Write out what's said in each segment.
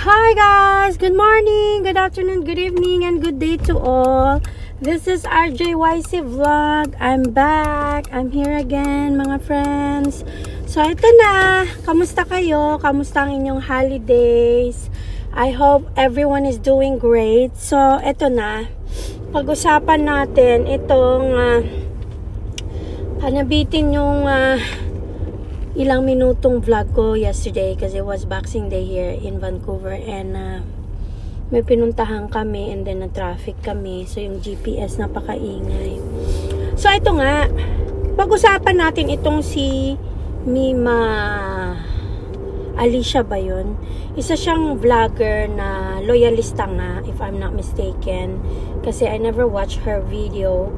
Hi guys! Good morning, good afternoon, good evening, and good day to all. This is RJYC Vlog. I'm back. I'm here again, mga friends. So, ito na. Kamusta kayo? Kamusta ang inyong holidays? I hope everyone is doing great. So, ito na. Pag-usapan natin itong panabitin yung ilang minutong vlog ko yesterday kasi it was Boxing Day here in Vancouver and may pinuntahan kami and then na-traffic kami. So, yung GPS napakaingay. So, ito nga. Pag-usapan natin itong si Mima Alicia ba yun? Isa siyang vlogger na loyalista nga, if I'm not mistaken. Kasi I never watched her video.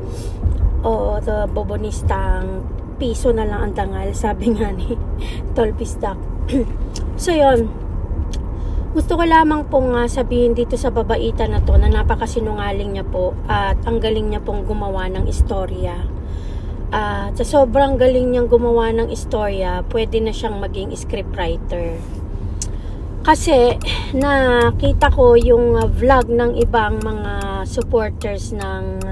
O, the bobonistang piso na lang ang tangal, sabi nga ni Tolpistak. So, yun. Gusto ko lamang pong sabihin dito sa babaitan na to na napakasinungaling niya po at ang galing niya pong gumawa ng istorya. At sa sobrang galing niyang gumawa ng istorya, pwede na siyang maging scriptwriter. Kasi, nakita ko yung vlog ng ibang mga supporters ng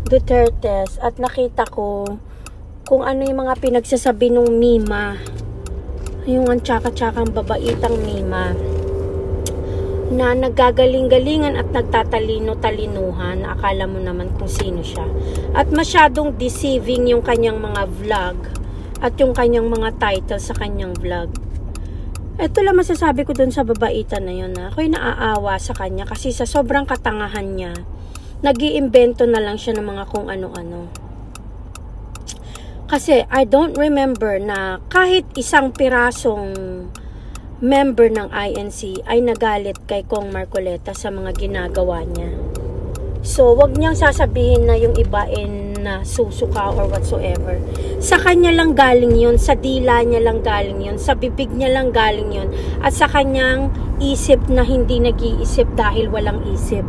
Dutertes at nakita ko kung ano yung mga pinagsasabi nung Mima, yung ang tsaka-tsakang babaitang Mima na naggagaling-galingan at nagtatalino-talinuhan na akala mo naman kung sino siya. At masyadong deceiving yung kanyang mga vlog at yung kanyang mga title sa kanyang vlog. Ito lang masasabi ko dun sa babaitan na yun. Ako'y naaawa sa kanya kasi sa sobrang katangahan niya, nag-iimbento na lang siya ng mga kung ano-ano. Kasi I don't remember na kahit isang pirasong member ng INC ay nagalit kay Kong Marcoleta sa mga ginagawa niya. So, wag niyang sasabihin na yung iba na susuka or whatsoever. Sa kanya lang galing yun, sa dila niya lang galing yun, sa bibig niya lang galing yun, at sa kanyang isip na hindi nag-iisip dahil walang isip.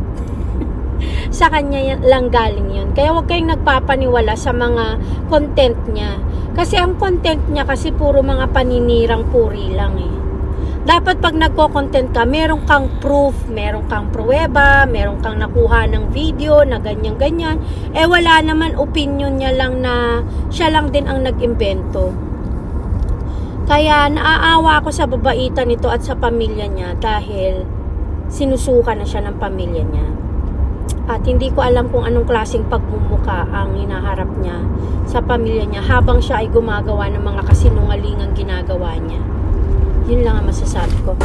Sa kanya lang galing yun. Kaya huwag kayong nagpapaniwala sa mga content niya. Kasi ang content niya kasi puro mga paninirang puri lang eh. Dapat pag nagko-content ka, meron kang proof, meron kang pruweba, meron kang nakuha ng video na ganyan-ganyan. Eh wala naman, opinion niya lang na siya lang din ang nag-imbento. Kaya naaawa ako sa babaitan nito at sa pamilya niya dahil sinusuka na siya ng pamilya niya. At hindi ko alam kung anong klaseng pagmumuka ang hinaharap niya sa pamilya niya habang siya ay gumagawa ng mga kasinungalingang ginagawa niya. Yun lang ang masasabi ko.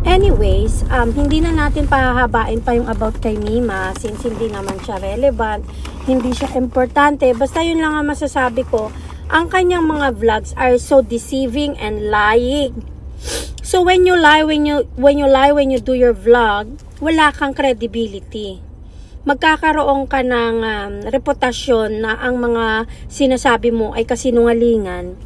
Anyways, hindi na natin pahahabain pa yung about kay Mima since hindi naman siya relevant, hindi siya importante. Basta yun lang ang masasabi ko. Ang kanyang mga vlogs are so deceiving and lying. So when you lie, when you do your vlog, wala kang credibility. Magkakaroon ka ng reputasyon na ang mga sinasabi mo ay kasinungalingan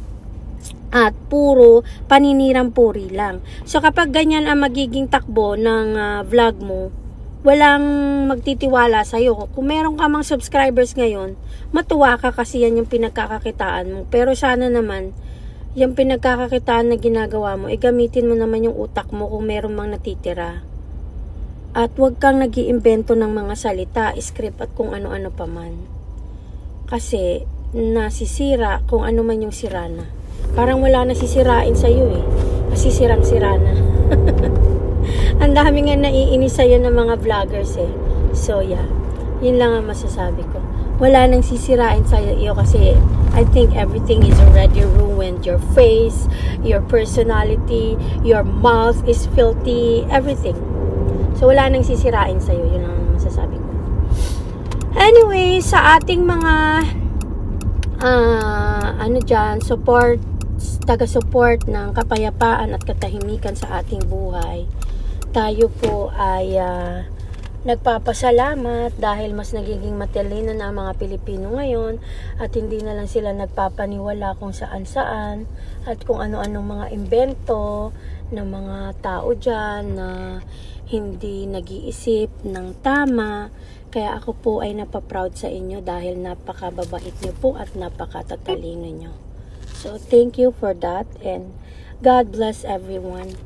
at puro paninirang puri lang. So kapag ganyan ang magiging takbo ng vlog mo, walang magtitiwala sa'yo. Kung meron ka mang subscribers ngayon, matuwa ka kasi yan yung pinagkakakitaan mo. Pero sana naman, yung pinagkakakitaan na ginagawa mo, gamitin mo naman yung utak mo kung meron mang natitira. At huwag kang nag-iimbento ng mga salita, script at kung ano-ano pa man. Kasi nasisira kung ano man yung sirana. Parang wala nasisirain sa'yo eh. Kasi sirang-sira na. Ang dami nga naiinis sa'yo ng mga vloggers eh. So yeah, yun lang ang masasabi ko. Wala nang sisirain sa'yo kasi I think everything is already ruined. Your face, your personality, your mouth is filthy, everything. So, wala nang sisirain sa'yo. Yun lang ang masasabi ko. Anyway, sa ating mga taga-support ng kapayapaan at katahimikan sa ating buhay, tayo po ay nagpapasalamat dahil mas nagiging matalino na ang mga Pilipino ngayon at hindi na lang sila nagpapaniwala kung saan-saan at kung ano-anong mga imbento ng mga tao dyan na hindi nag-iisip ng tama. Kaya ako po ay napaproud sa inyo dahil napakababait nyo po at napakatatalino nyo. So, thank you for that and God bless everyone.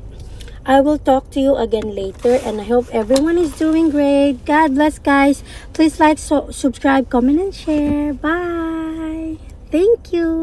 I will talk to you again later, and I hope everyone is doing great. God bless, guys. Please like, subscribe, comment, and share. Bye. Thank you.